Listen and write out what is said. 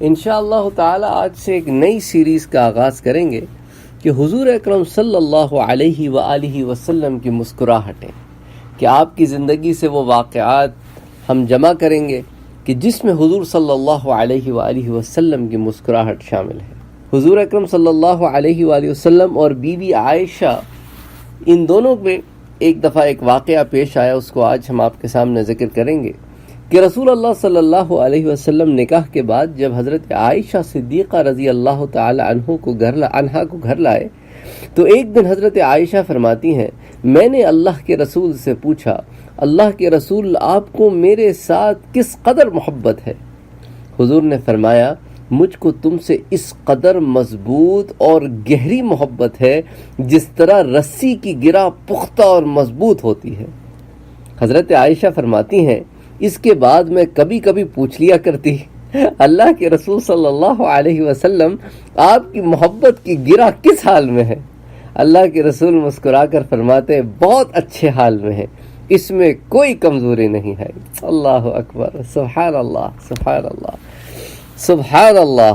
انشاءاللہ تعالی آج سے ایک نئی سیریز کا آغاز کریں گے کہ حضور اکرم صلی اللہ علیہ وآلہ وسلم کی مسکراہٹیں، کہ آپ کی زندگی سے وہ واقعات ہم جمع کریں گے کہ جس میں حضور صلی اللہ علیہ وآلہ وسلم کی مسکراہٹ شامل ہے۔ حضور اکرم صلی اللہ علیہ وآلہ وسلم اور بی بی عائشہ، ان دونوں میں ایک دفعہ ایک واقعہ پیش آیا، اس کو آج ہم آپ کے سامنے ذکر کریں گے کہ رسول اللہ صلی اللہ علیہ وسلم نکاح کے بعد جب حضرت عائشہ صدیقہ رضی اللہ تعالی عنہ کو گھر لائے تو ایک دن حضرت عائشہ فرماتی ہیں، میں نے اللہ کے رسول سے پوچھا، اللہ کے رسول آپ کو میرے ساتھ کس قدر محبت ہے؟ حضور نے فرمایا، مجھ کو تم سے اس قدر مضبوط اور گہری محبت ہے جس طرح رسی کی گرہ پختہ اور مضبوط ہوتی ہے۔ حضرت عائشہ فرماتی ہیں، اس کے بعد میں کبھی کبھی پوچھ لیا کرتی، اللہ کے رسول صلی اللہ علیہ وسلم آپ کی محبت کی گرہ کس حال میں ہے؟ اللہ کے رسول مسکرا کر فرماتے، بہت اچھے حال میں ہے، اس میں کوئی کمزوری نہیں ہے۔ اللہ اکبر، سبحان اللہ، سبحان اللہ، سبحان اللہ۔